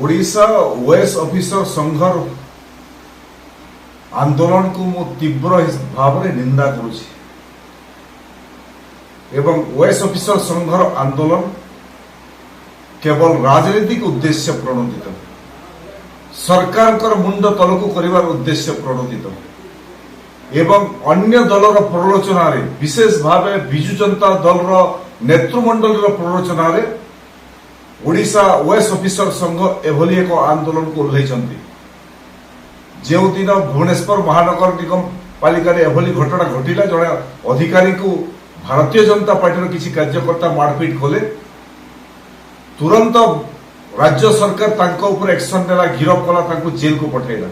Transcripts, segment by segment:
Odisha OS officer संघर आंदोलन को मु तीव्र भाव में निंदा करुछि एवं ओएस ऑफिसर संघर आंदोलन केवल राजनीतिक उद्देश्य प्रणोदित सरकार मुंड तलकू करिवार उद्देश्य प्रणोदित एवं अन्य दलर प्ररोचना विशेष भाव विजु जनता दल नेतृमंडल प्ररोचना ओडिशा ओएस ऑफिसर संघ एभली एक आंदोलन को ओह्लैछन्ति जो दिन भुवनेश्वर महानगर निगम पालिका एभली घटना घटिला जड़े अधिकारी को भारतीय जनता पार्टी किसी कार्यकर्ता मारपिट कले तुरंत राज्य सरकार तांको ऊपर एक्शन नेला गिरफ कला तांको जेल को पठेला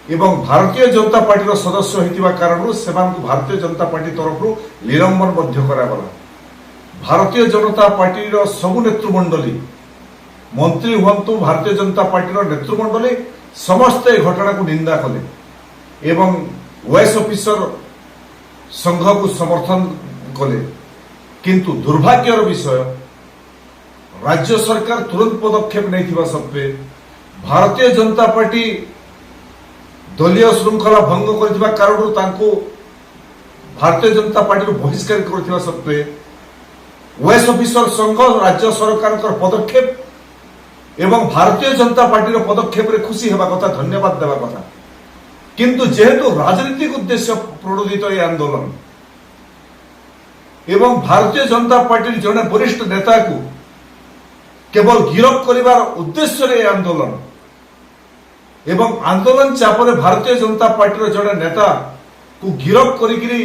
एवं भारतीय जनता पार्टी सदस्य होइतिबा कारणु सेमान को भारतीय जनता पार्टी तरफ निलंबन मध्य करागला भारतीय जनता पार्टी सबु नेतृमंडली मंत्री हुंतु भारतीय जनता पार्टी नेतृमंडली समस्त घटना को निंदा कले एवं ओएस ऑफिसर संघ को समर्थन कले किंतु दुर्भाग्यर विषय राज्य सरकार तुरंत पदक्षेप नहीं सत्वे भारतीय जनता पार्टी दलीय श्रृंखला भंग कर कारण भारतीय जनता पार्टी बहिष्कार कर सत्वे ओएस ऑफिसर संघ राज्य सरकार पदक्षेप एवं भारतीय जनता पार्टी पदक्षेप रे खुशी हेबा कथा धन्यवाद देवा कथा किंतु जेहेतु राजनीतिक उद्देश्य प्रणोदित यह आंदोलन एवं भारतीय जनता पार्टी जड़े वरिष्ठ नेता को केवल गिरफ करिवार उद्देश्य रे आंदोलन एवं आंदोलन चापरे भारतीय जनता पार्टी जड़े नेता को गिरफ करिकिरी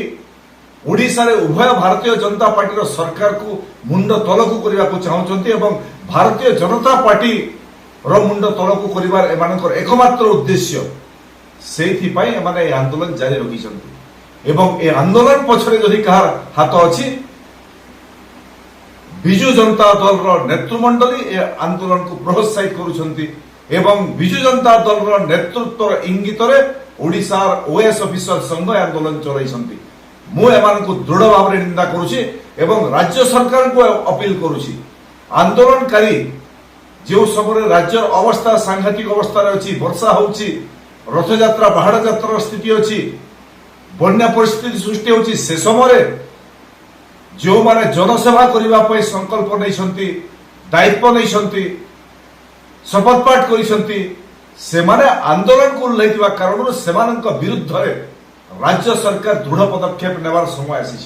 ओडिशा रे उभय भारतीय जनता पार्टी सरकार को मुंड तलकू करने को चाहते एवं भारतीय जनता पार्टी मुंड तलकू करिवार एमानकर एकमात्र उद्देश्य से आंदोलन जारी रखिछन्ति एवं ए आंदोलन पछरे जदि कहार हाथ अछि विजु जनता दल नेतृमंडली ए आंदोलन को प्रोत्साहित करुछन्ति एवं विजु जनता दल नेतृत्व इंगित ओडिशा ओएस ऑफिसर संघ आंदोलन चलाइछन्ति मु एमान को दृढ़ भाव में निंदा करुछि एवं राज्य सरकार को अपील करुछि आंदोलनकारी जो समय राज्य अवस्था सांघातिक अवस्था अच्छी वर्षा होउछि रथयात्रा बाहाड़ यात्रा स्थिति अच्छी बन्या परिस्थिति सृष्टि होउछि से समय जो माने जनसेवा करने संकल्प नहीं दायित्व नहीं शपथ पाठ कर आंदोलन को ओह्लैथिबा कारण सेमानक विरुद्ध राज्य सरकार दृढ़ पदक्षेप नेबार समय आसी।